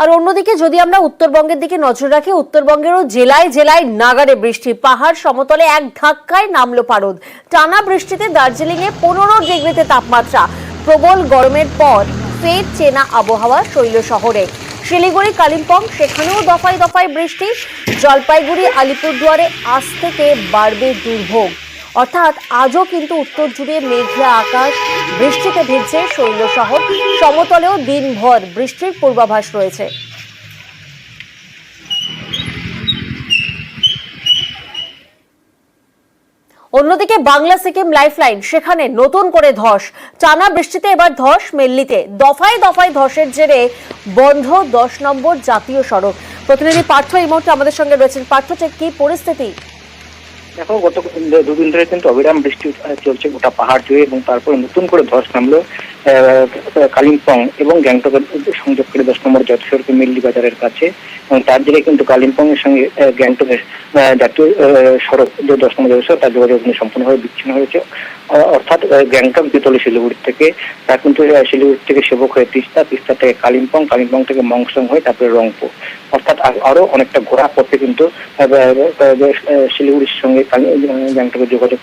আর অন্যদিকে যদি আমরা উত্তরবঙ্গের দিকে নজর রাখি, উত্তরবঙ্গেরও জেলায় জেলায় নাগাড়ে বৃষ্টি, পাহাড় সমতলে এক ধাক্কায় নামলো পারদ। টানা বৃষ্টিতে দার্জিলিং এ 15 ডিগ্রিতে তাপমাত্রা। প্রবল গরমের পর ফের চেনা আবহাওয়া শৈল শহরে। শিলিগুড়ি, কালিম্পং সেখানেও দফায় দফায় বৃষ্টি। জলপাইগুড়ি, আলিপুরদুয়ারে আজ থেকে বাড়বে দুর্ভোগ। অর্থাৎ আজও কিন্তু উত্তর জুড়ে মেঘলা আকাশ, বৃষ্টিতে ভিজছে শৈল শহর। সমতলেও দিনভর বৃষ্টির পূর্বাভাস রয়েছে। অন্যদিকে বাংলা সিকিম লাইফলাইন, সেখানে নতুন করে ধস। টানা বৃষ্টিতে এবার ধস মেল্লিতে। দফায় দফায় ধসের জেরে বন্ধ 10 নম্বর জাতীয় সড়ক। প্রতিনিধি পার্থ এই মুহূর্তে আমাদের সঙ্গে রয়েছেন। পার্থ, কি পরিস্থিতি? দেখো, গত দুদিন ধরে কিন্তু অবিরাম বৃষ্টি চলছে গোটা পাহাড় জুড়ে, এবং তারপরে নতুন করে ধস নামলো কালিম্পং এবং গ্যাংটকের সংযোগকারী 10 নম্বর জাতীয় সড়কের মিল্লি বাজারের কাছে। এবং তার জেরে কিন্তু কালিম্পং এর সঙ্গে গ্যাংটকের জাতীয় সড়ক, যে 10 নম্বর জাতীয় সড়ক, তার যোগাযোগ সম্পূর্ণভাবে বিচ্ছিন্ন হয়েছে। অর্থাৎ গ্যাংটক বিতলে শিলিগুড়ি থেকে, তা কিন্তু শিলিগুড়ি থেকে সেবক হয়ে তিস্তা, তিস্তা থেকে কালিম্পং, কালিম্পং থেকে মংসং হয়ে তারপরে রংপুর। অর্থাৎ আরো অনেকটা ঘোরা পথে কিন্তু শিলিগুড়ির সঙ্গে গ্যাংটকের যোগাযোগ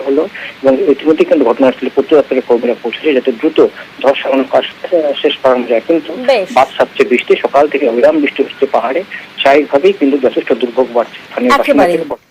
হলো। এবং ইতিমধ্যে কিন্তু ঘটনাস্থলে প্রচুর দপ্তরের কর্মীরা পৌঁছেছে, যাতে দ্রুত ধস সরানোর কাজ শেষ করানো যায়। কিন্তু বাদ সাধছে বৃষ্টি। সকাল থেকে অবিরাম বৃষ্টি হচ্ছে পাহাড়ে। স্বাভাবিকভাবেই কিন্তু যথেষ্ট দুর্ভোগ বাড়ছে স্থানীয় বাসিন্দাদের।